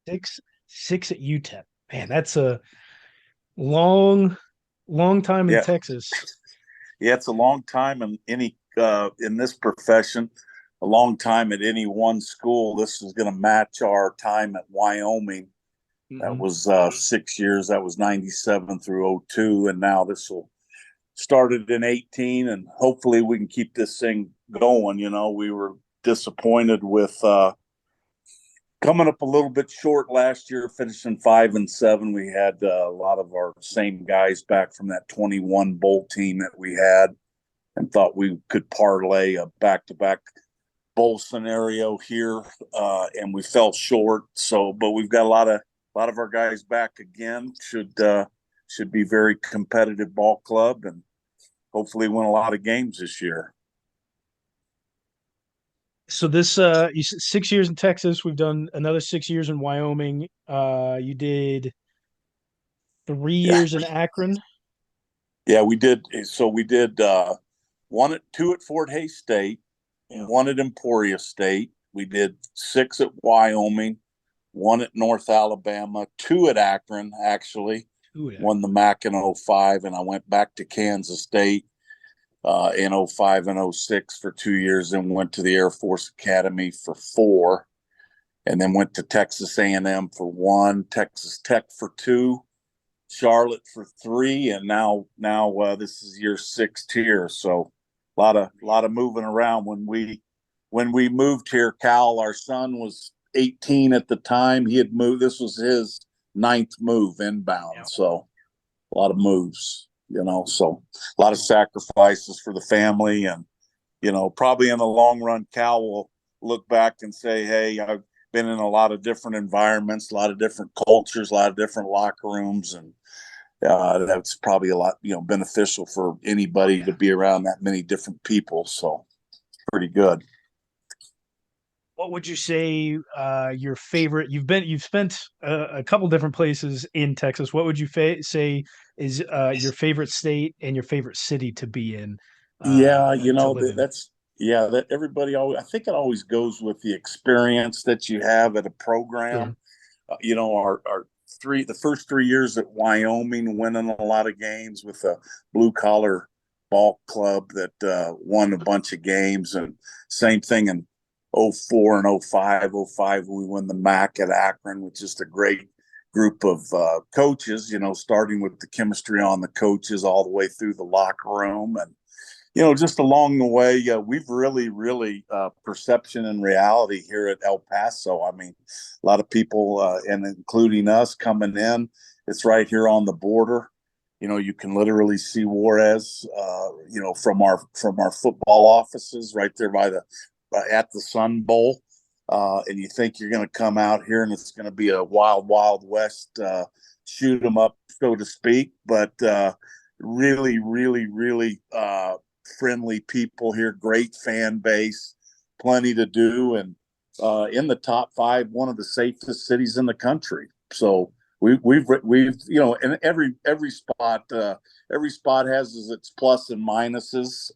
Six at UTEP. Man, that's a long, long time in Yeah, Texas. yeah, it's a long time in any in this profession, a long time at any one school. This is going to match our time at Wyoming. That Hmm. was 6 years. That was 97 through '02, and now this will started in 18, and hopefully we can keep this thing going. We were disappointed with coming up a little bit short last year, finishing 5-7. We had a lot of our same guys back from that 21 bowl team that we had, and thought we could parlay a back-to-back bowl scenario here, and we fell short. So, but we've got a lot of our guys back again. Should be very competitive ball club, and hopefully win a lot of games this year. So this you said 6 years in Texas. We've done another 6 years in Wyoming. You did three Yeah, years in Akron. yeah, we did. So we did two at Fort Hays State, Yeah. one at Emporia State. We did 6 at Wyoming, one at North Alabama, two at Akron. Actually, Ooh, yeah. won the MAC in '05, and I went back to Kansas State in '05 and '06 for 2 years, and went to the Air Force Academy for 4, and then went to Texas A&M for 1, Texas Tech for 2, Charlotte for 3, and now this is year 6 here. So a lot of moving around. When we moved here, Cal, our son was 18 at the time. He had moved. This was his ninth move inbound. Yeah. So a lot of moves. So a lot of sacrifices for the family, and probably in the long run, Cal will look back and say, "Hey, I've been in a lot of different environments, a lot of different cultures, a lot of different locker rooms, and that's probably a lot, beneficial for anybody to be around that many different people." So pretty good. What would you say your favorite? You've spent a couple different places in Texas. What would you say is your favorite state and your favorite city to be in, Yeah, to live in? that's yeah, that everybody always, I think it always goes with the experience that you have at a Sure. program. Our the first 3 years at Wyoming, winning a lot of games with a blue collar ball club that won a bunch of games, and same thing in '04 and '05. '05 we won the MAC at Akron with just a great group of coaches, starting with the chemistry on the coaches all the way through the locker room, and just along the way, we've really perception and reality here at El Paso. I mean, a lot of people, and including us coming in, it's right here on the border. You can literally see Juarez, from our football offices right there by the at the Sun Bowl. And you think you're going to come out here and it's going to be a wild west, shoot 'em up, so to speak. But really friendly people here, great fan base, plenty to do, and in the top 5, one of the safest cities in the country. So we've and every spot has its plus and minuses.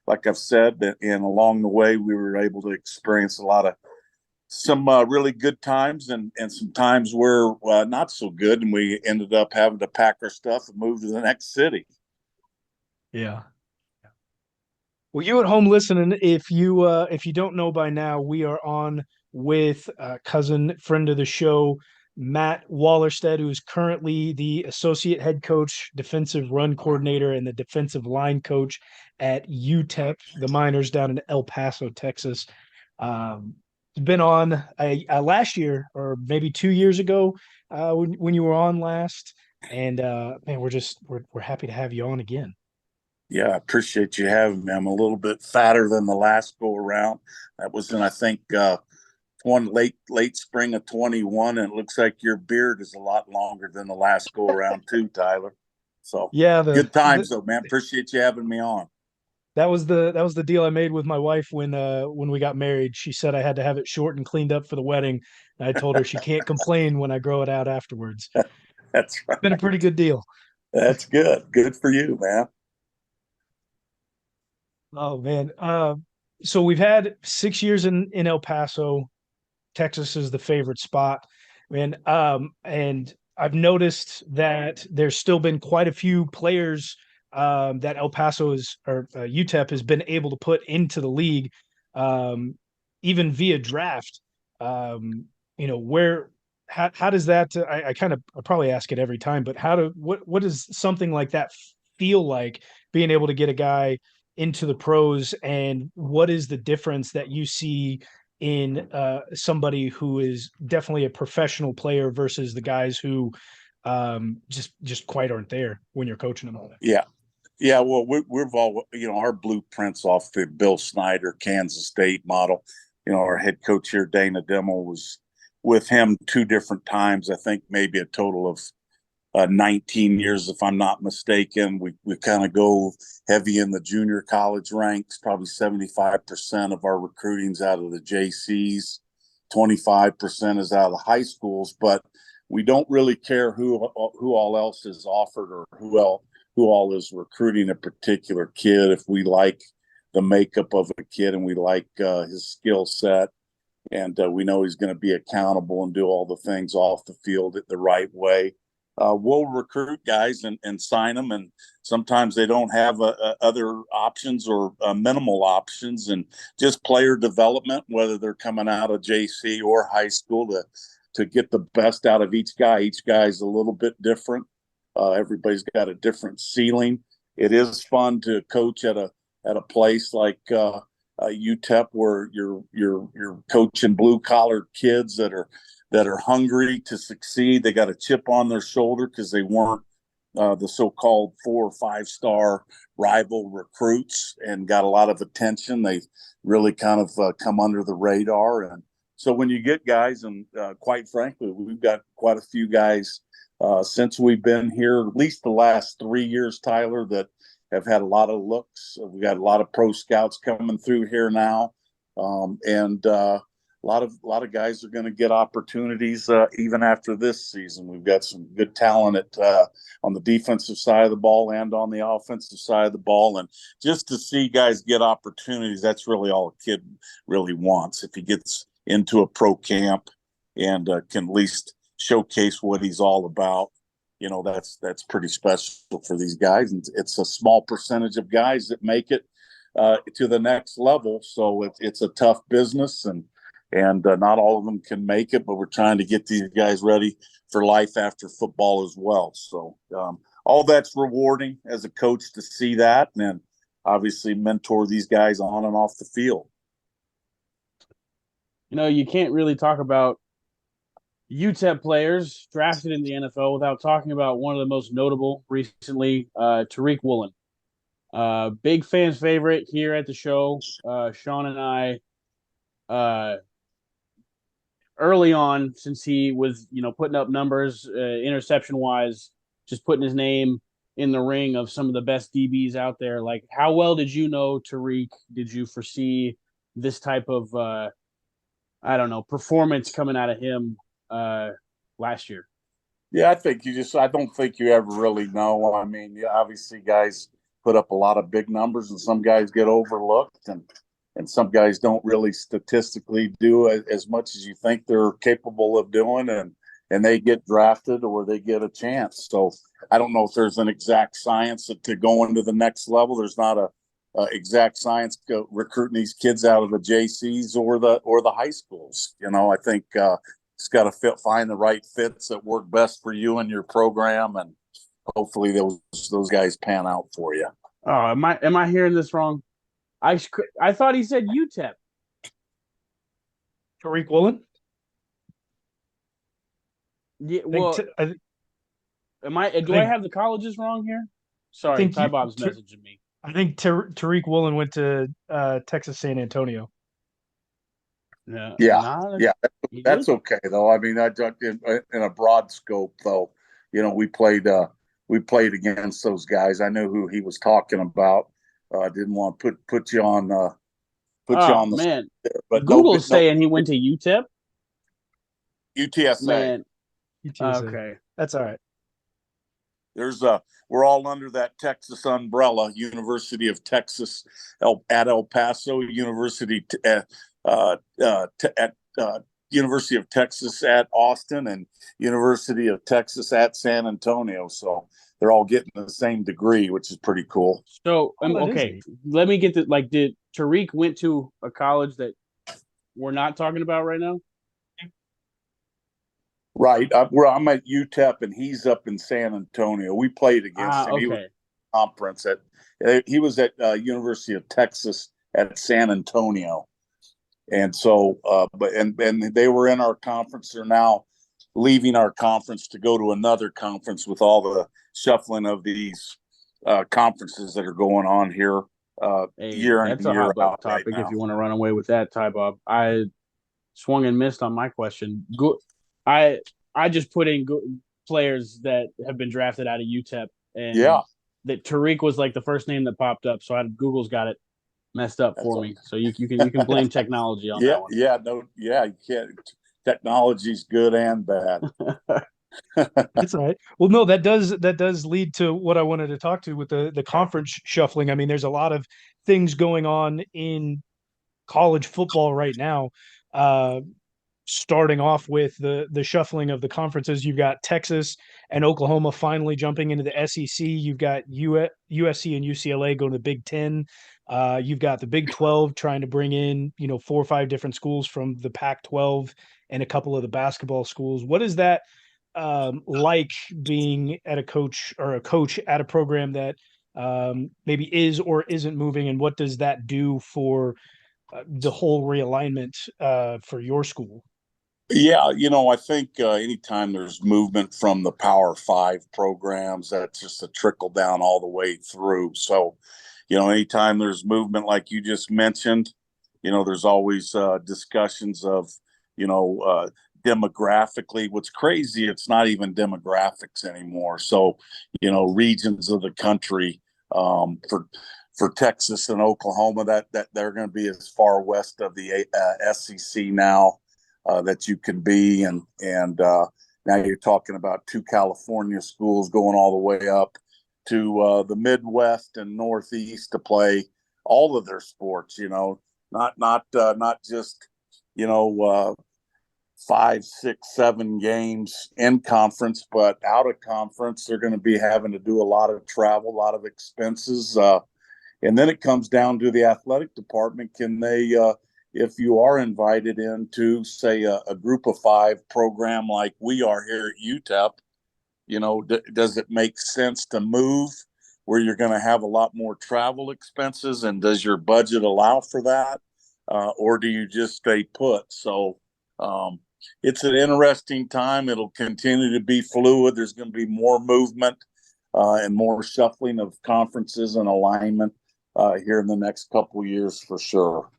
Like I've said, and along the way, we were able to experience a lot of some really good times, and some times where not so good, and we ended up having to pack our stuff and move to the next city. Yeah. Well, you at home listening, if you don't know by now, we are on with cousin friend of the show, Matt Wallerstedt, who is currently the associate head coach, defensive run coordinator, and the defensive line coach at UTEP, the Miners down in El Paso, Texas. It's been on last year or maybe 2 years ago when you were on last, and man, we're happy to have you on again. Yeah, I appreciate you having me. I'm a little bit fatter than the last go around. That was in, I think, one late spring of '21, and it looks like your beard is a lot longer than the last go around too, Tyler. So Yeah, good times though, man. Appreciate you having me on. that was the deal I made with my wife when we got married. She said I had to have it short and cleaned up for the wedding. And I told her she can't complain when I grow it out afterwards. That's It's been a right. pretty good deal. That's good. Good for you, man. Oh man. So we've had 6 years in El Paso. Texas is the favorite spot. man. And I've noticed that there's still been quite a few players that El Paso is or UTEP has been able to put into the league, um, even via draft. Um, where how does that? I kind of I probably ask it every time, but what does something like that feel like being able to get a guy into the pros, and what is the difference that you see in somebody who is definitely a professional player versus the guys who just quite aren't there when you're coaching them? Yeah. Yeah, well, we've all, our blueprints off the Bill Snyder, Kansas State model. Our head coach here, Dana Dimmel, was with him two different times. I think maybe a total of 19 years, if I'm not mistaken. We kind of go heavy in the junior college ranks. Probably 75% of our recruiting's out of the JCs, 25% is out of the high schools. But we don't really care who all else is offered or who all is recruiting a particular kid. If we like the makeup of a kid and we like his skill set, and we know he's going to be accountable and do all the things off the field the right way, we'll recruit guys and sign them. And sometimes they don't have other options or minimal options, and just player development, whether they're coming out of JC or high school, to get the best out of each guy. Each guy is a little bit different. Everybody's got a different ceiling. It is fun to coach at a place like UTEP, where you're coaching blue collar kids that are hungry to succeed. They got a chip on their shoulder because they weren't the so-called 4 or 5 star rival recruits and got a lot of attention. They really kind of come under the radar. And so when you get guys, and quite frankly, we've got quite a few guys since we've been here, at least the last 3 years, Tyler, that have had a lot of looks. We got a lot of pro scouts coming through here now, and a lot of guys are going to get opportunities even after this season. We've got some good talent on the defensive side of the ball and on the offensive side of the ball, and just to see guys get opportunities, that's really all a kid really wants. If he gets into a pro camp and can at least showcase what he's all about, that's pretty special for these guys. And it's a small percentage of guys that make it to the next level. So it's a tough business, and not all of them can make it, but we're trying to get these guys ready for life after football as well. So all that's rewarding as a coach to see that, and then obviously mentor these guys on and off the field. You can't really talk about UTEP players drafted in the NFL without talking about one of the most notable recently, Tariq Woolen. Big fans favorite here at the show. Sean and I, early on, since he was, putting up numbers, interception-wise, just putting his name in the ring of some of the best DBs out there. Like, how well did you know Tariq? Did you foresee this type of, performance coming out of him last year? Yeah, I don't think you ever really know. I mean, yeah, obviously guys put up a lot of big numbers, and some guys get overlooked, and some guys don't really statistically do as much as you think they're capable of doing, and they get drafted or they get a chance. So I don't know if there's an exact science to go into the next level. There's not a exact science recruiting these kids out of the JCs or the high schools. I think it's got to find the right fits that work best for you and your program, and hopefully those guys pan out for you. Oh, am I hearing this wrong? I thought he said UTEP. Tariq Woolen? Yeah, well, do I have the colleges wrong here? Sorry, Ty Bob's messaging me. I think Tariq Woolen went to Texas San Antonio. Yeah. That's okay though. I mean, in a broad scope though. We played against those guys. I knew who he was talking about. I didn't want to put you on the man. But Google's saying he went to UTEP. UTSA. Man. UTSA. Okay, that's all right. We're all under that Texas umbrella. University of Texas at El Paso, University at University of Texas at Austin and University of Texas at San Antonio. So they're all getting the same degree, which is pretty cool. So, Oh, that is okay, neat. let me get the like. Did Tariq went to a college that we're not talking about right now? Right. I'm at UTEP and he's up in San Antonio. We played against him. He was Okay. conference at he was at University of Texas at San Antonio. And so and they were in our conference. They're now leaving our conference to go to another conference with all the shuffling of these conferences that are going on here Hey, year in that's and a year hot button out right topic if now. you want to run away with that type of. I swung and missed on my question. Go, I I just put in players that have been drafted out of UTEP, Yeah, and that Tariq was like the first name that popped up. So Google's got it messed up that's for a, me. So you can blame technology on yeah, that one. yeah, no, yeah. You can't. Technology's good and bad. It's all right. Well, no, that does lead to what I wanted to talk to with the conference shuffling. I mean, there's a lot of things going on in college football right now. Uh, Starting off with the shuffling of the conferences, you've got Texas and Oklahoma finally jumping into the SEC. You've got USC and UCLA going to the Big Ten. You've got the Big 12 trying to bring in 4 or 5 different schools from the Pac-12 and a couple of the basketball schools. What is that like being at a coach at a program that maybe is or isn't moving, and what does that do for the whole realignment for your school? Yeah, I think anytime there's movement from the Power Five programs, that's just a trickle down all the way through. So, anytime there's movement like you just mentioned, there's always discussions of, you know, uh, demographically. What's crazy, it's not even demographics anymore. So, regions of the country for Texas and Oklahoma that they're going to be as far west of the SEC now that you can be, and now you're talking about 2 California schools going all the way up to the Midwest and Northeast to play all of their sports. Not just you know uh, 5, 6, 7 games in conference, but out of conference, they're going to be having to do a lot of travel, a lot of expenses. And then it comes down to the athletic department. Can they, if you are invited into, say, a group of five program like we are here at UTEP, does it make sense to move where you're going to have a lot more travel expenses? And does your budget allow for that? Or do you just stay put? So it's an interesting time. It'll continue to be fluid. There's going to be more movement and more shuffling of conferences and alignment here in the next couple of years for sure.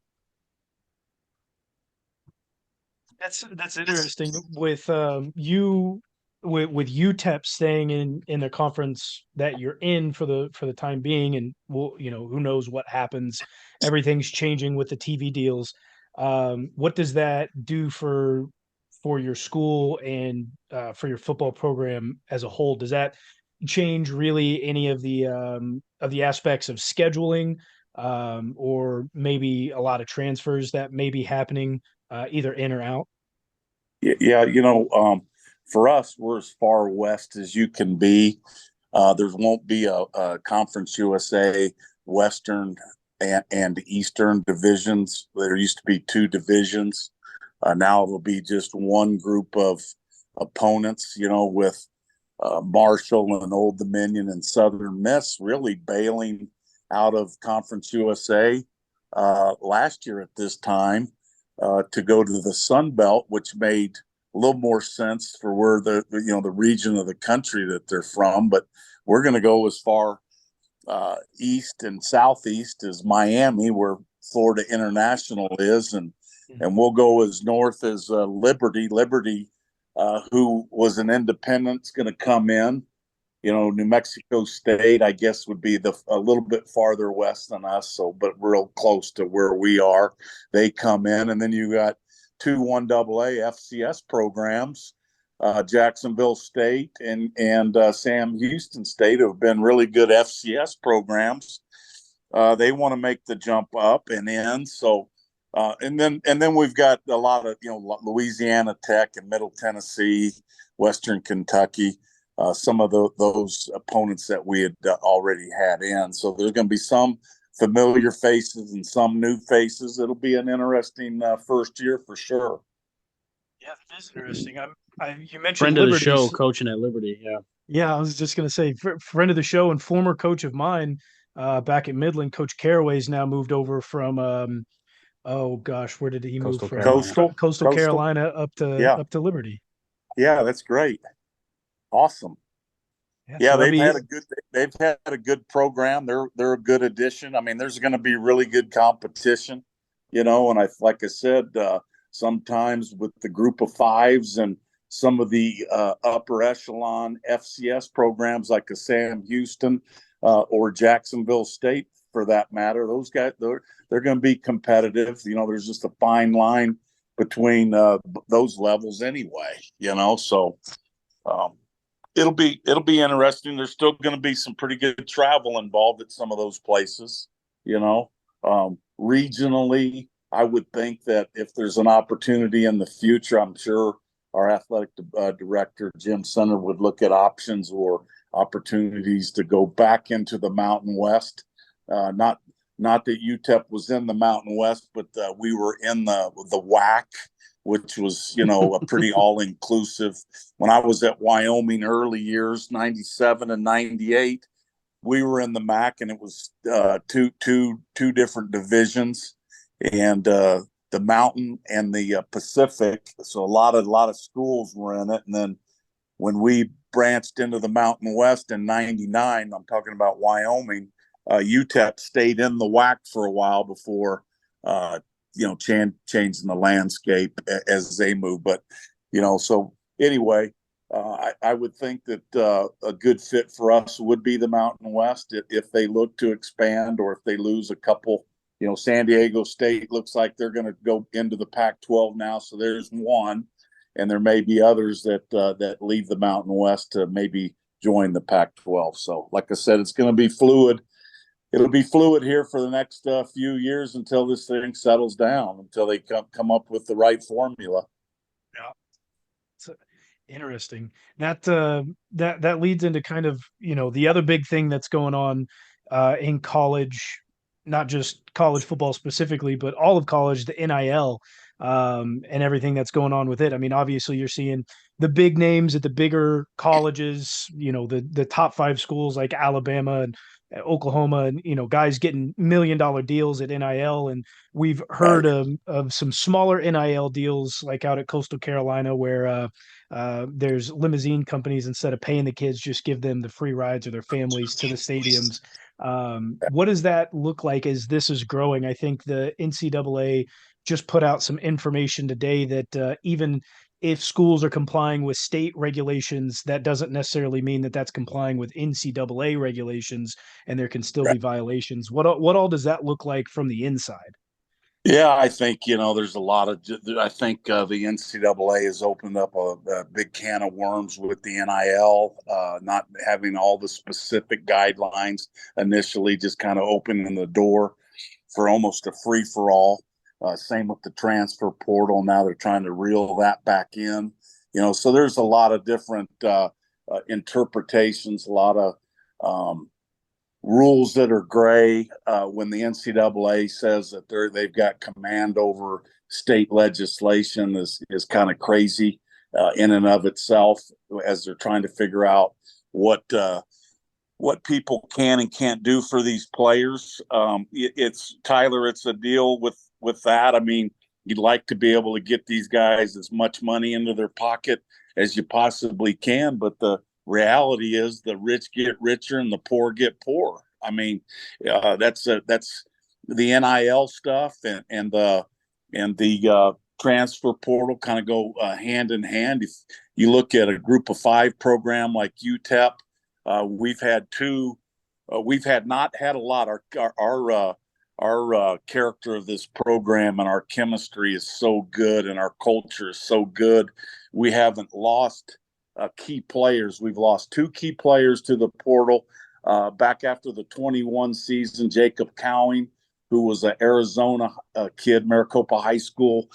That's interesting with you with UTEP staying in the conference that you're in for the time being, and who knows what happens. Everything's changing with the TV deals. What does that do for your school and for your football program as a whole? Does that change really any of the aspects of scheduling, or maybe a lot of transfers that may be happening either in or out? Yeah, for us, we're as far west as you can be. There won't be a Conference USA Western and Eastern divisions. There used to be 2 divisions. Now it'll be just one group of opponents, with Marshall and Old Dominion and Southern Miss really bailing out of Conference USA last year at this time to go to the Sun Belt, which made a little more sense for where the region of the country that they're from. But we're going to go as far east and southeast as Miami, where Florida International is, and we'll go as north as Liberty. Liberty, who was an independent, is going to come in. New Mexico State, I guess, would be a little bit farther west than us, but real close to where we are. They come in, and then you got 2 1AA FCS programs, Jacksonville State and Sam Houston State, who have been really good FCS programs. They want to make the jump up and in, so And then we've got a lot of Louisiana Tech and Middle Tennessee, Western Kentucky, some of those opponents that we had already had in. So there's going to be some familiar faces and some new faces. It'll be an interesting first year for sure. Yeah, that is interesting. You mentioned Friend of the Liberty. show, coaching at Liberty. Yeah. Yeah, I was just going to say, friend of the show and former coach of mine back at Midland, Coach Caraway's now moved over from, oh gosh, where did he move Coastal from? Carolina. Coastal Coastal. Carolina Yeah, up to Liberty. yeah, that's great. Awesome. Yeah, Yeah, so they've had a good program. They're a good addition. I mean, there's going to be really good competition, And like I said, sometimes with the group of fives and some of the upper echelon FCS programs like a Sam Houston or Jacksonville State, for that matter, those guys they're going to be competitive. There's just a fine line between those levels anyway. So. Um, it'll be interesting. There's still going to be some pretty good travel involved at some of those places. Regionally, I would think that if there's an opportunity in the future, I'm sure our athletic director Jim Center would look at options or opportunities to go back into the Mountain West. Not that UTEP was in the Mountain West, but we were in the WAC, which was, a pretty all-inclusive. When I was at Wyoming early years, 97 and 98, we were in the MAC, and it was two different divisions, and the Mountain and the Pacific. So a lot of schools were in it. And then when we branched into the Mountain West in 99, I'm talking about Wyoming, UTEP stayed in the WAC for a while before changing the landscape as they move. But so anyway, I would think that a good fit for us would be the Mountain West if they look to expand, or if they lose a couple. San Diego State looks like they're going to go into the Pac-12 now, so there's one, and there may be others that leave the Mountain West to maybe join the Pac-12. So, like I said, it's going to be fluid. It'll be fluid here for the next few years until this thing settles down, until they come up with the right formula. Yeah, it's interesting. That leads into kind of the other big thing that's going on in college, not just college football specifically, but all of college, the NIL, and everything that's going on with it. I mean, obviously, you're seeing the big names at the bigger colleges, the top five schools like Alabama and Oklahoma, and guys getting $1 million deals at NIL, and we've heard Right. of some smaller NIL deals like out at Coastal Carolina where there's limousine companies, instead of paying the kids, just give them the free rides or their families to the stadiums. What does that look like as this is growing? I think the NCAA just put out some information today that even if schools are complying with state regulations, that doesn't necessarily mean that that's complying with NCAA regulations, and there can still be violations. What all does that look like from the inside? Yeah, I think there's a lot of. I think the NCAA has opened up a big can of worms with the NIL, not having all the specific guidelines initially, just kind of opening the door for almost a free for all. Same with the transfer portal. Now they're trying to reel that back in. So there's a lot of different interpretations, a lot of rules that are gray when the NCAA says that they've got command over state legislation is kind of crazy in and of itself, as they're trying to figure out what people can and can't do for these players. It's Tyler. It's a deal with that. I mean, you'd like to be able to get these guys as much money into their pocket as you possibly can, but the reality is the rich get richer and the poor get poorer. I mean, that's the NIL stuff and the transfer portal kind of go hand in hand. If you look at a group of five program like UTEP, we've had two. We've not had a lot. Our character of this program and our chemistry is so good, and our culture is so good. We haven't lost key players. We've lost two key players to the portal back after the 21 season. Jacob Cowing who was an Arizona kid, Maricopa High School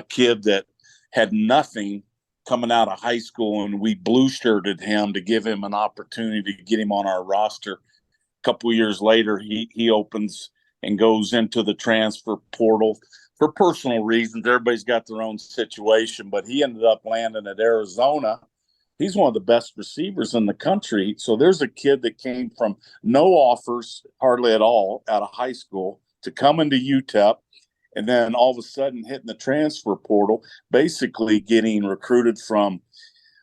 kid that had nothing coming out of high school, and we blue shirted him to give him an opportunity to get him on our roster. A couple of years later, he opens and goes into the transfer portal for personal reasons. Everybody's got their own situation, but he ended up landing at Arizona. He's one of the best receivers in the country. So there's a kid that came from no offers hardly at all out of high school to come into UTEP, and then all of a sudden hitting the transfer portal, basically getting recruited from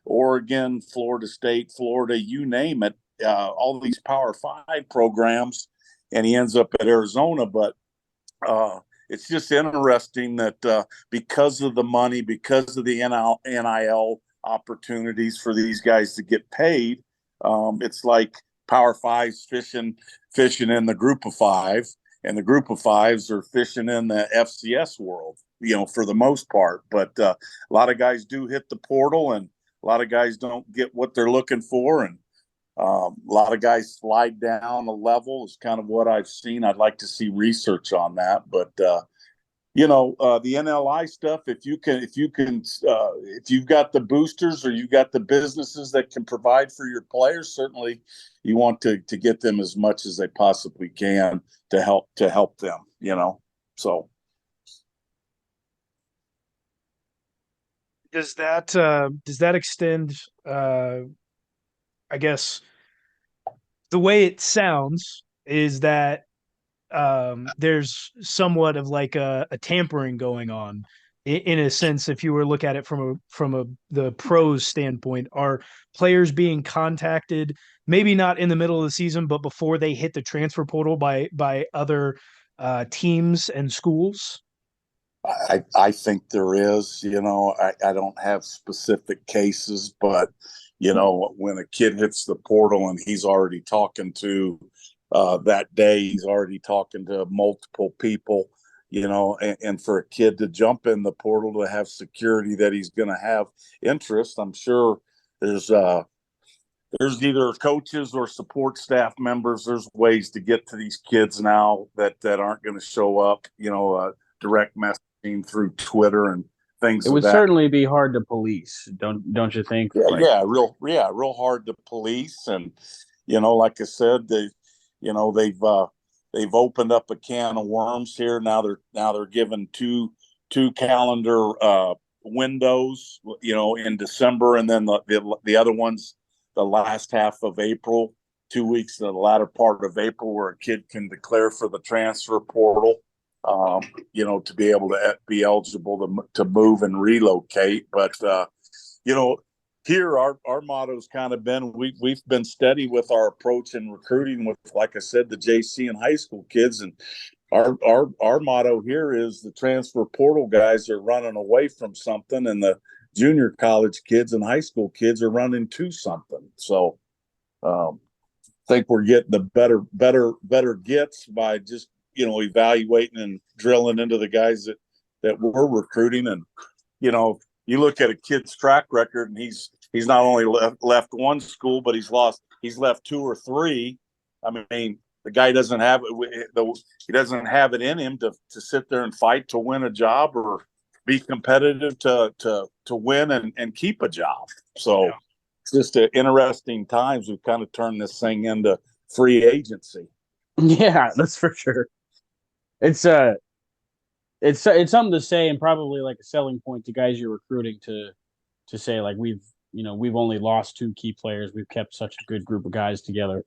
Oregon, Florida State, Florida, you name it, all these Power 5 programs, and he ends up at Arizona. But it's just interesting that because of the money, because of the NIL opportunities for these guys to get paid, it's like Power 5's fishing in the Group of Five, and the Group of Fives are fishing in the FCS world, for the most part. But a lot of guys do hit the portal, and a lot of guys don't get what they're looking for, and a lot of guys slide down a level is kind of what I've seen. I'd like to see research on that, but the NLI stuff, if you've got the boosters or you've got the businesses that can provide for your players, certainly you want to get them as much as they possibly can to help them, so. Does that extend, I guess the way it sounds is that there's somewhat of like a tampering going on in a sense. If you were to look at it from the pros standpoint, are players being contacted, maybe not in the middle of the season, but before they hit the transfer portal by other teams and schools? I think there is, I don't have specific cases, but, when a kid hits the portal and he's already talking to that day, he's already talking to multiple people, and for a kid to jump in the portal to have security that he's going to have interest, I'm sure there's either coaches or support staff members. There's ways to get to these kids now that aren't going to show up, direct messaging through Twitter and things It of would that. certainly be hard to police, don't you think? Real hard to police. And like I said, they've opened up a can of worms here. Now they're given two calendar windows, in December, and then the other ones the last half of April, 2 weeks in the latter part of April, where a kid can declare for the transfer portal, to be able to be eligible to move and relocate. But, here our motto's kind of been, we've been steady with our approach in recruiting with, like I said, the JC and high school kids. And our motto here is the transfer portal guys are running away from something, and the junior college kids and high school kids are running to something. So I think we're getting the better gets by just, evaluating and drilling into the guys that we're recruiting. And, you look at a kid's track record, and he's not only left one school, but he's left two or three. I mean, the guy doesn't have it. He doesn't have it in him to sit there and fight to win a job or be competitive to win and keep a job. So it's just interesting times. We've kind of turned this thing into free agency. Yeah, that's for sure. It's something to say, and probably like a selling point to guys you're recruiting to say, like, we've only lost two key players. We've kept such a good group of guys together.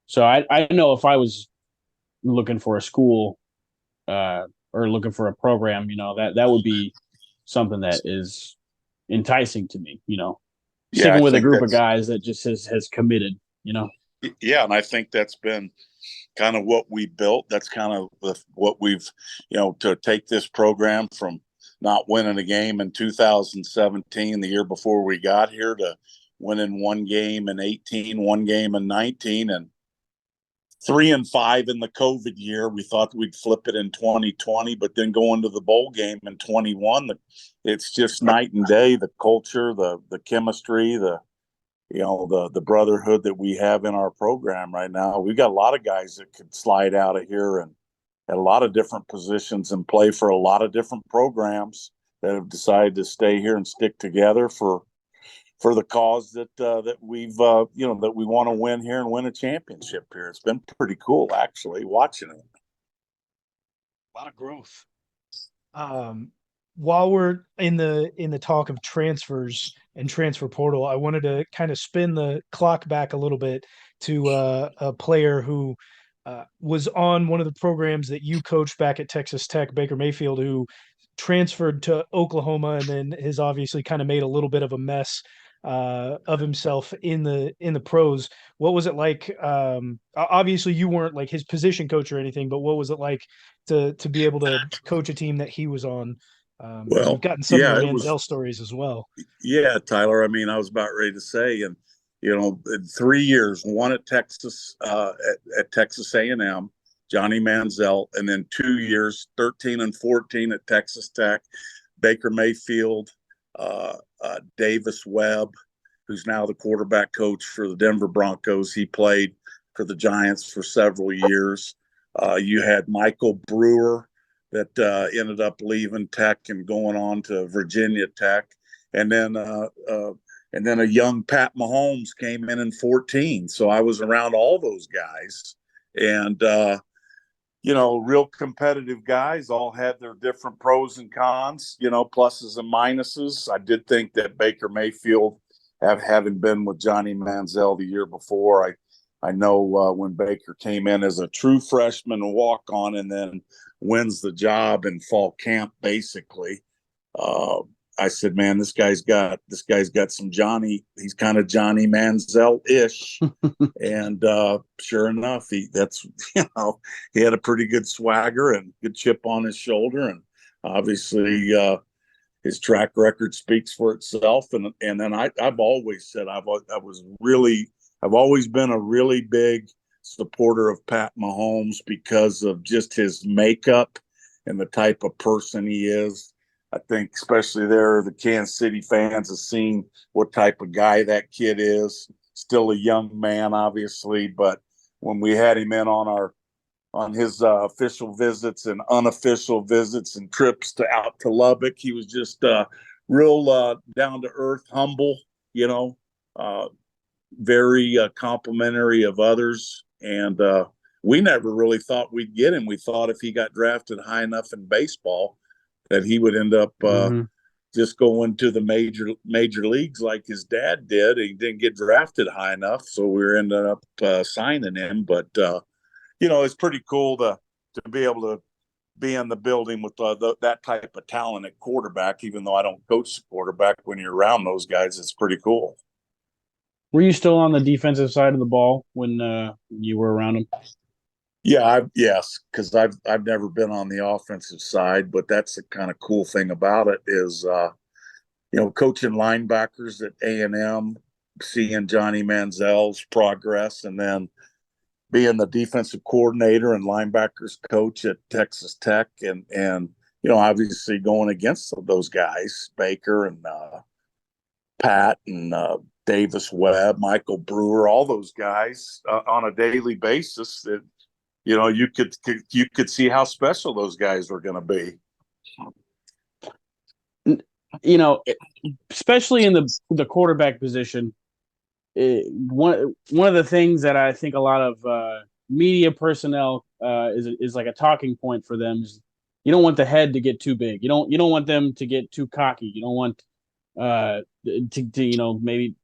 So I know if I was looking for a school or looking for a program, that would be something that is enticing to me, sticking with a group of guys that just has committed, Yeah, and I think that's been kind of what we built. That's kind of what we've, to take this program from not winning a game in 2017, the year before we got here, to winning one game in 18, one game in 19, and 3-5 in the COVID year. We thought we'd flip it in 2020, but then going to the bowl game in 21, it's just night and day. The culture, the chemistry, the brotherhood that we have in our program right now. We've got a lot of guys that could slide out of here and at a lot of different positions and play for a lot of different programs that have decided to stay here and stick together for the cause that we've that we want to win here and win a championship here. It's been pretty cool actually watching it. A lot of growth. While we're in the talk of transfers and transfer portal, I wanted to kind of spin the clock back a little bit to a player who was on one of the programs that you coached back at Texas Tech, Baker Mayfield, who transferred to Oklahoma and then has obviously kind of made a little bit of a mess of himself in the pros. What was it like? Obviously, you weren't like his position coach or anything, but what was it like to be able to coach a team that he was on? And we've Well, gotten some of yeah, your it was. Manziel stories as well. Yeah, Tyler. I mean, I was about ready to say, and in 3 years, one at Texas, at Texas A&M, Johnny Manziel, and then 2 years, 13 and 14 at Texas Tech, Baker Mayfield, Davis Webb, who's now the quarterback coach for the Denver Broncos. He played for the Giants for several years. You had Michael Brewer that ended up leaving Tech and going on to Virginia Tech, and then a young Pat Mahomes came in 14. So I was around all those guys, and real competitive guys. All had their different pros and cons, pluses and minuses. I did think that Baker Mayfield, having been with Johnny Manziel the year before, I know when Baker came in as a true freshman walk on and then wins the job in fall camp, basically. I said, man, this guy's got some Johnny. He's kind of Johnny Manziel-ish, and sure enough, he had a pretty good swagger and good chip on his shoulder, and obviously his track record speaks for itself. And then I've always said I've always been a really big supporter of Pat Mahomes because of just his makeup and the type of person he is. I think especially there, the Kansas City fans have seen what type of guy that kid is. Still a young man, obviously, but when we had him in on his official visits and unofficial visits and trips out to Lubbock, he was just real down to earth, humble, very complimentary of others. And we never really thought we'd get him. We thought if he got drafted high enough in baseball that he would end up just going to the major leagues like his dad did. He didn't get drafted high enough, so we ended up signing him. But it's pretty cool to be able to be in the building with that type of talent at quarterback. Even though I don't coach the quarterback, when you're around those guys, it's pretty cool. Were you still on the defensive side of the ball when you were around him? Yeah, yes, because I've never been on the offensive side, but that's the kind of cool thing about it is, coaching linebackers at A&M, seeing Johnny Manziel's progress, and then being the defensive coordinator and linebackers coach at Texas Tech, and obviously going against those guys, Baker and Pat and Davis Webb, Michael Brewer, all those guys on a daily basis. That you could see how special those guys were going to be. Especially in the quarterback position, one of the things that I think a lot of media personnel is like a talking point for them is you don't want the head to get too big. You don't want them to get too cocky. You don't want to maybe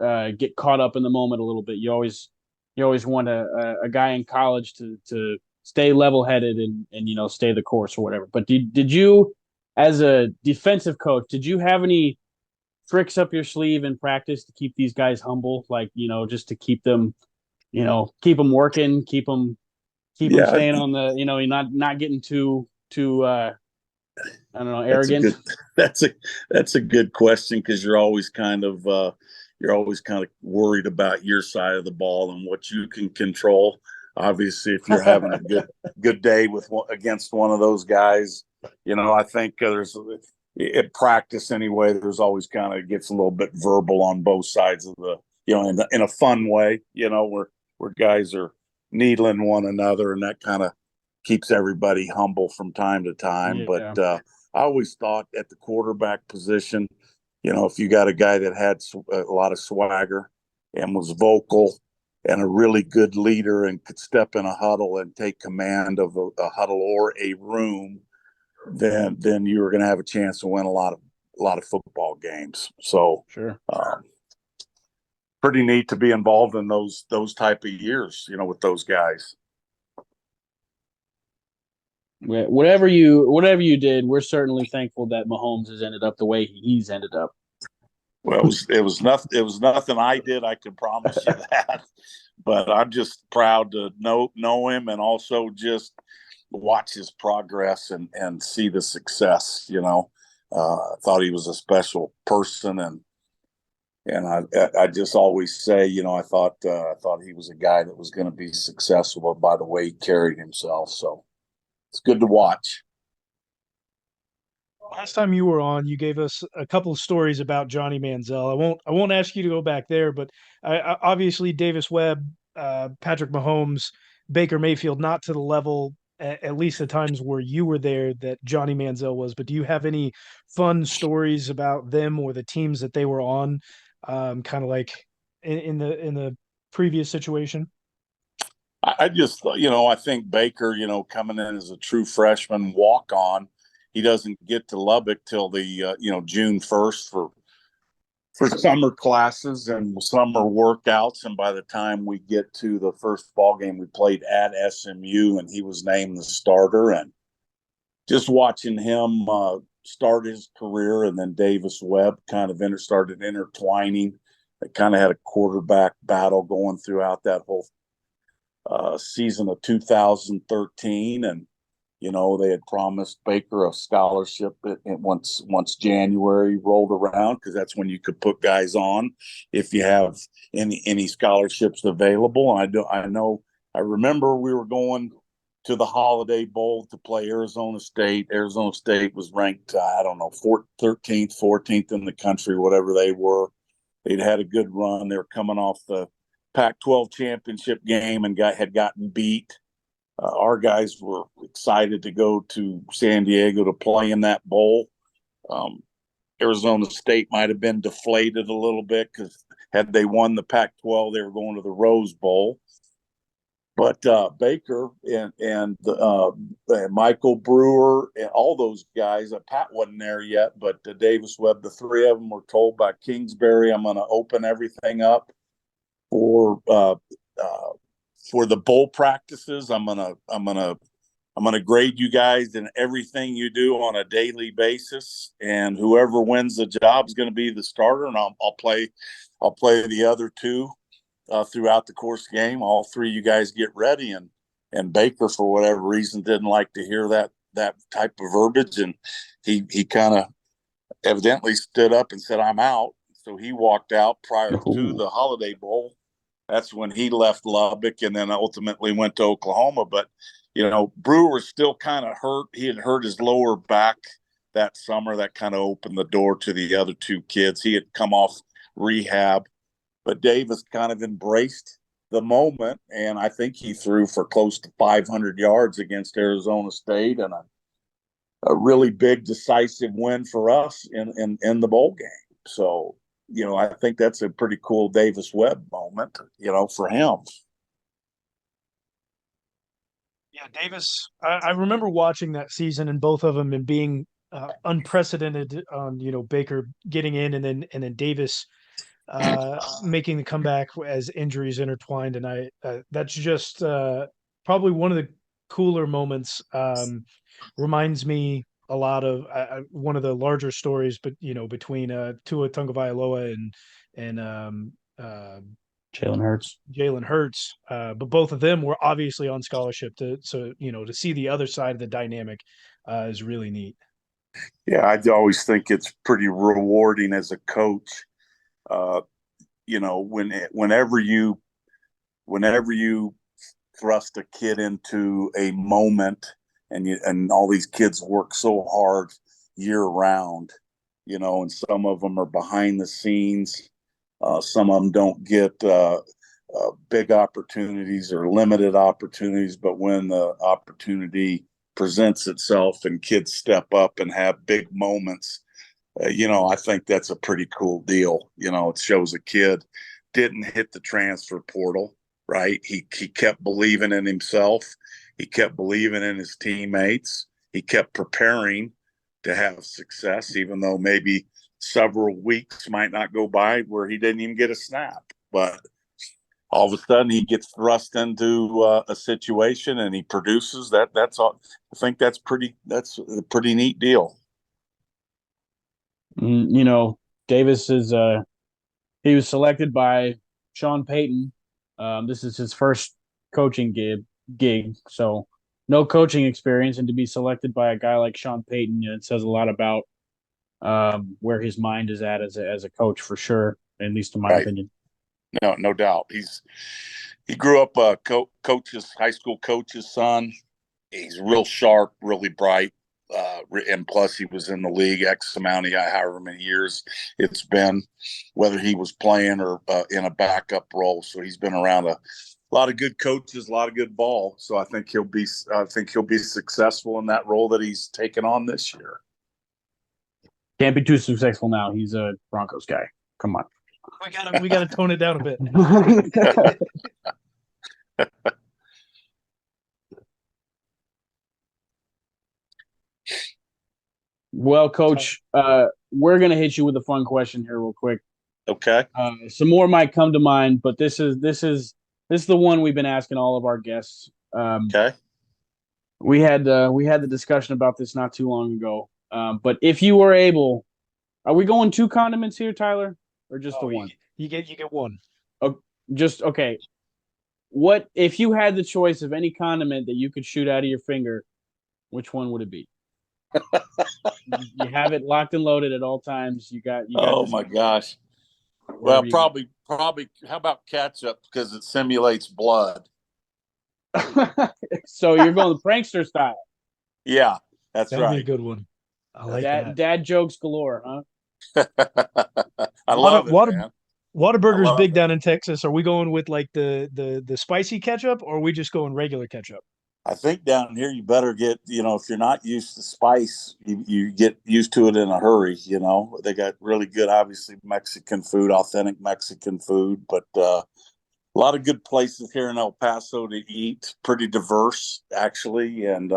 get caught up in the moment a little bit. You always want a guy in college to stay level headed and stay the course or whatever. But did you, as a defensive coach, did you have any tricks up your sleeve in practice to keep these guys humble, like just to keep them working, keep them staying on the not getting too I don't know, arrogant? That's a good question, because you're always kind of worried about your side of the ball and what you can control. Obviously, if you're having a good day against one of those guys, I think there's at practice anyway. There's always kind of gets a little bit verbal on both sides of the in a fun way, where guys are needling one another, and that kind of keeps everybody humble from time to time. But Yeah. I always thought at the quarterback position, if you got a guy that had a lot of swagger and was vocal and a really good leader and could step in a huddle and take command of a huddle or a room, then you were going to have a chance to win a lot of football games. So Sure. Pretty neat to be involved in those type of years, with those guys. Whatever you did, we're certainly thankful that Mahomes has ended up the way he's ended up. Well, it was nothing I did. I can promise you that. But I'm just proud to know him and also just watch his progress and see the success. I thought he was a special person, and I just always say, I thought he was a guy that was going to be successful by the way he carried himself. So it's good to watch. Last time you were on, you gave us a couple of stories about Johnny Manziel. I won't ask you to go back there, but obviously Davis Webb, Patrick Mahomes, Baker Mayfield, not to the level, at least the times where you were there, that Johnny Manziel was. But do you have any fun stories about them or the teams that they were on, kind of like in the previous situation? I just, I think Baker, coming in as a true freshman walk on, he doesn't get to Lubbock till the, June 1st for summer classes and summer workouts. And by the time we get to the first ball game, we played at SMU and he was named the starter. And just watching him start his career, and then Davis Webb kind of started intertwining. They kind of had a quarterback battle going throughout that whole season of 2013, and they had promised Baker a scholarship once January rolled around, because that's when you could put guys on if you have any scholarships available. And I remember we were going to the Holiday Bowl to play Arizona State. Arizona State was ranked, I don't know, 13th, 14th in the country, whatever they were. They'd had a good run. They were coming off the Pac-12 championship game and had gotten beat. Our guys were excited to go to San Diego to play in that bowl. Arizona State might have been deflated a little bit because had they won the Pac-12, they were going to the Rose Bowl. But Baker and Michael Brewer and all those guys, Pat wasn't there yet, but Davis Webb, the three of them were told by Kingsbury, I'm going to open everything up for the bowl practices. I'm gonna grade you guys in everything you do on a daily basis, and whoever wins the job is going to be the starter, and I'll play the other two throughout the course of the game. All three you guys get ready, and Baker, for whatever reason, didn't like to hear that type of verbiage, and he kind of evidently stood up and said, I'm out. So he walked out prior to the Holiday Bowl. That's when he left Lubbock and then ultimately went to Oklahoma. But, Brewer was still kind of hurt. He had hurt his lower back that summer. That kind of opened the door to the other two kids. He had come off rehab, but Davis kind of embraced the moment. And I think he threw for close to 500 yards against Arizona State, and a really big decisive win for us in the bowl game. So, I think that's a pretty cool Davis Webb moment, for him. Yeah, Davis. I remember watching that season and both of them and being unprecedented on Baker getting in and then Davis making the comeback as injuries intertwined, and that's just probably one of the cooler moments. Reminds me a lot of one of the larger stories, but between Tua Tagovailoa and Jalen Hurts. Jalen Hurts, but both of them were obviously on scholarship. To see the other side of the dynamic is really neat. Yeah, I always think it's pretty rewarding as a coach. Whenever you thrust a kid into a moment, and all these kids work so hard year round, and some of them are behind the scenes. Some of them don't get big opportunities or limited opportunities, but when the opportunity presents itself and kids step up and have big moments, I think that's a pretty cool deal. It shows a kid didn't hit the transfer portal, right? He kept believing in himself. He kept believing in his teammates. He kept preparing to have success, even though maybe several weeks might not go by where he didn't even get a snap. But all of a sudden he gets thrust into a situation and he produces that. That's all. I think that's a pretty neat deal. Davis is he was selected by Sean Payton. This is his first coaching gig, so no coaching experience, and to be selected by a guy like Sean Payton, it says a lot about where his mind is at as a coach, for sure, at least in my opinion. No doubt. He grew up a high school coach's son. He's real sharp, really bright, and plus he was in the league X amount of however many years it's been, whether he was playing or in a backup role. So he's been around a lot of good coaches, a lot of good ball. So I think he'll be successful in that role that he's taken on this year. Can't be too successful now. He's a Broncos guy. Come on. We gotta tone it down a bit. Well, Coach, we're gonna hit you with a fun question here, real quick. Okay. Some more might come to mind, but this is the one we've been asking all of our guests. Okay. We had the discussion about this not too long ago. But if you were able, are we going 2 condiments here, Tyler, or just the one? You get one. Oh, just okay. What if you had the choice of any condiment that you could shoot out of your finger? Which one would it be? You have it locked and loaded at all times. You got. Oh my gosh. Well, probably. How about ketchup, because it simulates blood? So you're going the prankster style. Yeah, that'd right. Be a good one. I like that. Dad jokes galore, huh? I love it, man. Whataburger's big down in Texas. Are we going with like the spicy ketchup, or are we just going regular ketchup? I think down here you better get, if you're not used to spice, you get used to it in a hurry. They got really good, obviously, Mexican food, authentic Mexican food, but a lot of good places here in El Paso to eat. Pretty diverse, actually, and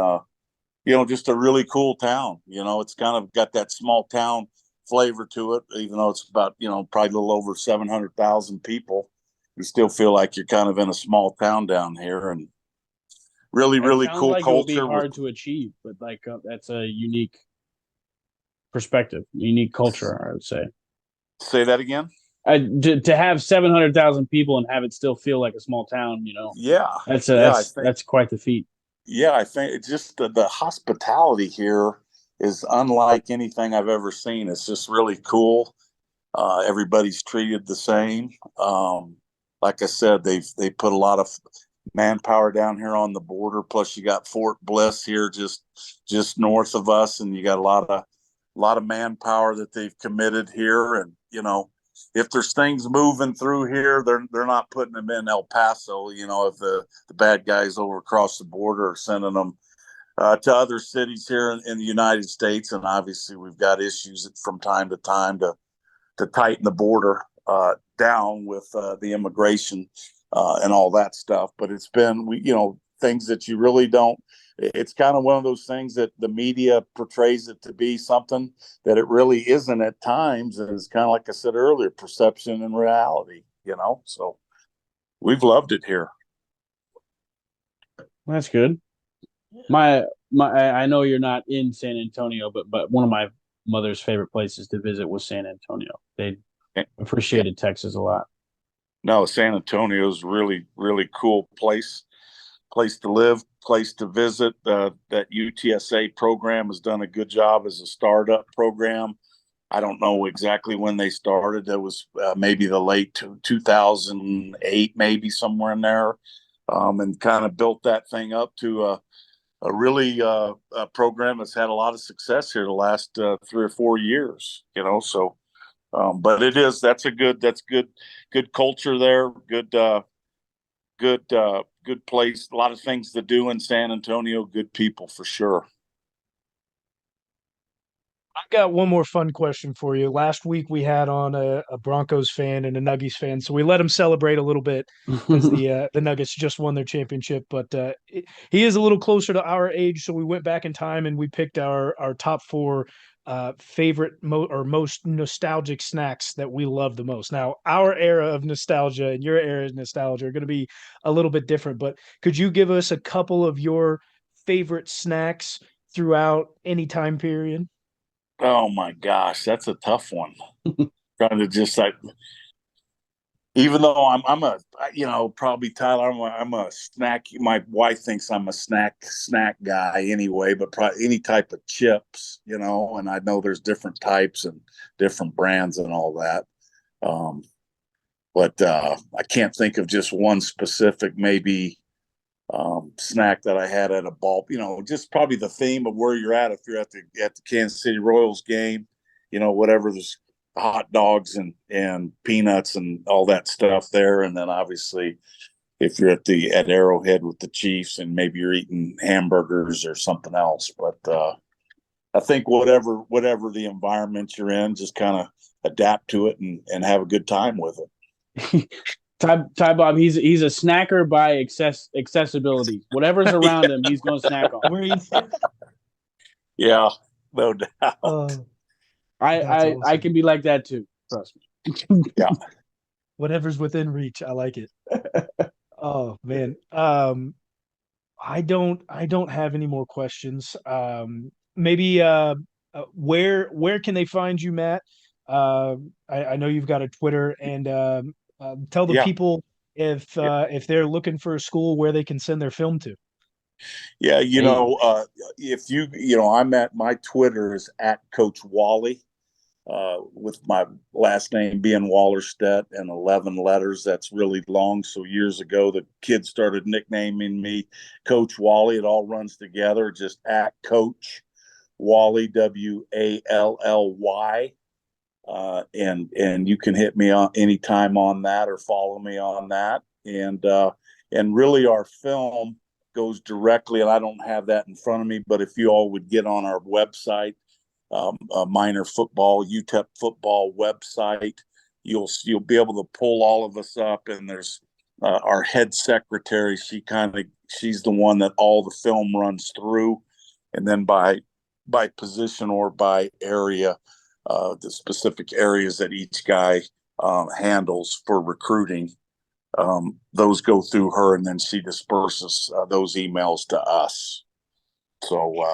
just a really cool town. It's kind of got that small town flavor to it, even though it's about, probably a little over 700,000 people. You still feel like you're kind of in a small town down here, and really cool like culture. It would be hard to achieve, but that's a unique perspective, unique culture, I would say. Say that again. To have 700,000 people and have it still feel like a small town, Yeah, that's quite the feat. Yeah, I think it's just the hospitality here is unlike anything I've ever seen. It's just really cool. Everybody's treated the same. Like I said, they put a lot of manpower down here on the border. Plus, you got Fort Bliss here, just north of us, and you got a lot of manpower that they've committed here. And if there's things moving through here, they're not putting them in El Paso. If the bad guys over across the border are sending them to other cities here in the United States, and obviously we've got issues from time to time to tighten the border down with the immigration and all that stuff. But it's been things that you really don't. It's kind of one of those things that the media portrays it to be something that it really isn't at times. And it's kind of like I said earlier, perception and reality, so we've loved it here. That's good. I know you're not in San Antonio, but one of my mother's favorite places to visit was San Antonio. They appreciated Texas a lot. No, San Antonio is really, really cool place to live, place to visit. That UTSA program has done a good job as a startup program. I don't know exactly when they started. It was maybe the late 2008, maybe somewhere in there, and kind of built that thing up to a really a program that's had a lot of success here the last 3 or 4 years. So. But that's good culture there. Good good place. A lot of things to do in San Antonio. Good people for sure. I've got one more fun question for you. Last week we had on a Broncos fan and a Nuggets fan, so we let him celebrate a little bit because the Nuggets just won their championship. But he is a little closer to our age, so we went back in time and we picked our top four favorite or most nostalgic snacks that we love the most. Now, our era of nostalgia and your era of nostalgia are going to be a little bit different, but could you give us a couple of your favorite snacks throughout any time period? Oh my gosh, that's a tough one. Trying to just like, even though I'm a, probably Tyler, I'm a snack. My wife thinks I'm a snack guy anyway, but probably any type of chips, and I know there's different types and different brands and all that. Um, but I can't think of just one specific, maybe snack that I had at a ball. Just probably the theme of where you're at. If you're at the Kansas City Royals game, whatever, there's hot dogs and peanuts and all that stuff there. And then obviously, if you're at Arrowhead with the Chiefs, and maybe you're eating hamburgers or something else. But I think whatever the environment you're in, just kind of adapt to it and have a good time with it. Ty Bob, he's a snacker by accessibility. Whatever's around him, he's going to snack on. Yeah, no doubt. I Awesome. can be like that too. Trust me. Yeah. Whatever's within reach, I like it. Oh man. I don't have any more questions. Maybe where can they find you, Matt? I know you've got a Twitter, and tell the people if they're looking for a school where they can send their film to. Yeah, if I'm at, my Twitter is at Coach Wally, with my last name being Wallerstedt and 11 letters. That's really long. So years ago, the kids started nicknaming me Coach Wally. It all runs together, just at Coach Wally, Wally. And you can hit me on anytime on that, or follow me on that. And really our film goes directly, and I don't have that in front of me, but if you all would get on our website, minor football, UTEP football website, you'll be able to pull all of us up. And there's our head secretary. She's the one that all the film runs through, and then by position or by area, the specific areas that each guy handles for recruiting, those go through her, and then she disperses those emails to us. So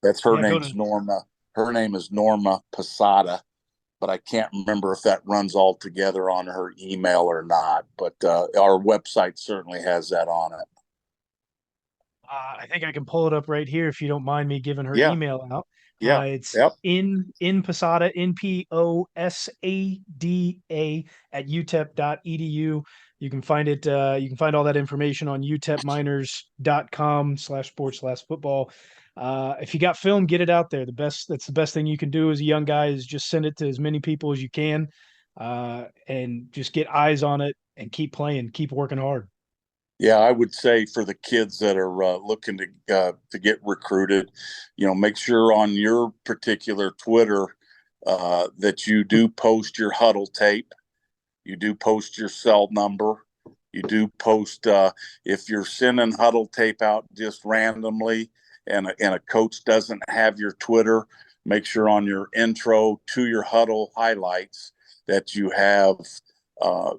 that's her name's Norma. Her name is Norma Posada, but I can't remember if that runs all together on her email or not. But our website certainly has that on it. I think I can pull it up right here if you don't mind me giving her email out. Yeah, it's in Posada, NPOSADA at utep.edu. You can find it. You can find all that information on utepminers.com/sports/football. If you got film, get it out there. That's the best thing you can do as a young guy, is just send it to as many people as you can, and just get eyes on it and keep playing, keep working hard. Yeah, I would say for the kids that are looking to get recruited, make sure on your particular Twitter that you do post your huddle tape, you do post your cell number, you do post if you're sending huddle tape out just randomly, and a coach doesn't have your Twitter, make sure on your intro to your huddle highlights that you have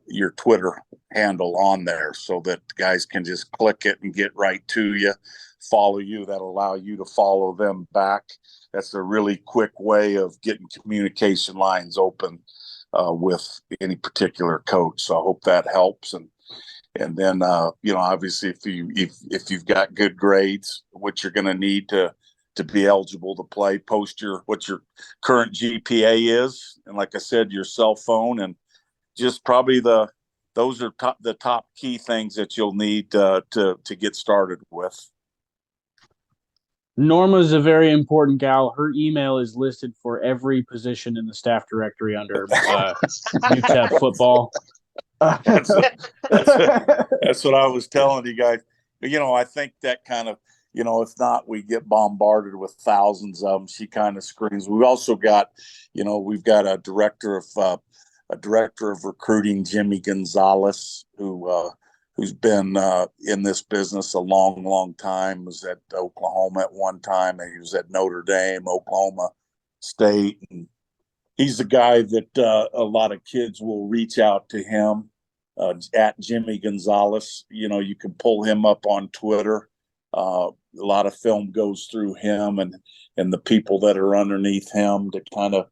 your Twitter handle on there, so that guys can just click it and get right to you, follow you. That'll allow you to follow them back. That's a really quick way of getting communication lines open with any particular coach. So I hope that helps. And then obviously if you've got good grades, what you're going to need to be eligible to play, post what your current GPA is, and like I said, your cell phone, and just probably those are the top key things that you'll need to get started with. Norma's a very important gal. Her email is listed for every position in the staff directory under UTEP football. That's that's that's what I was telling you guys. I think that kind of, if not, we get bombarded with thousands of them. She kind of screams. We've also got, we've got a director of recruiting, Jimmy Gonzalez, who's been in this business a long, long time. Was at Oklahoma at one time, and he was at Notre Dame, Oklahoma State, and he's the guy that a lot of kids will reach out to him at Jimmy Gonzalez. You can pull him up on Twitter. A lot of film goes through him and the people that are underneath him to kind of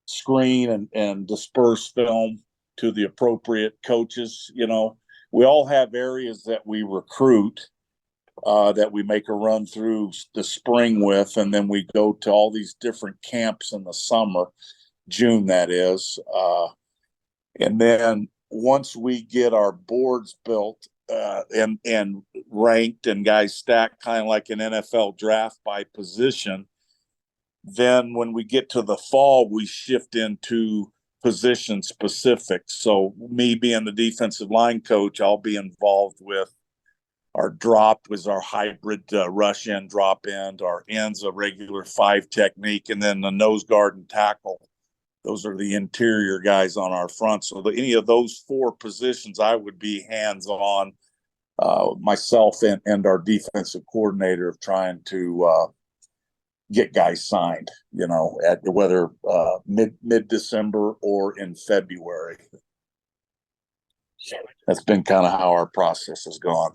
screen and disperse film to the appropriate coaches. We all have areas that we recruit that we make a run through the spring with, and then we go to all these different camps in the summer, June that is. And then once we get our boards built and ranked and guys stacked kind of like an NFL draft by position, then when we get to the fall, we shift into position specific. So me being the defensive line coach, I'll be involved with our drop was our hybrid rush end, drop end. Our end's a regular 5 technique, and then the nose guard and tackle. Those are the interior guys on our front. So any of those 4 positions, I would be hands-on, myself and our defensive coordinator, of trying to get guys signed, at whether mid-December or in February. That's been kind of how our process has gone.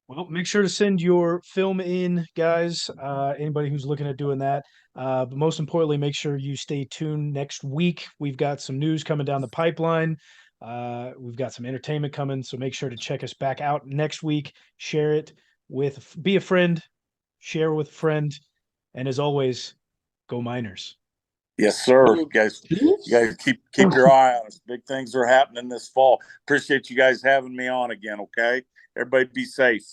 Well, make sure to send your film in, guys. Anybody who's looking at doing that. But most importantly, make sure you stay tuned next week. We've got some news coming down the pipeline. We've got some entertainment coming, so make sure to check us back out next week. Share it be a friend, share with a friend, and as always, go Miners. Yes, sir. You guys keep your eye on us. Big things are happening this fall. Appreciate you guys having me on again. Okay, everybody be safe.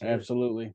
Absolutely.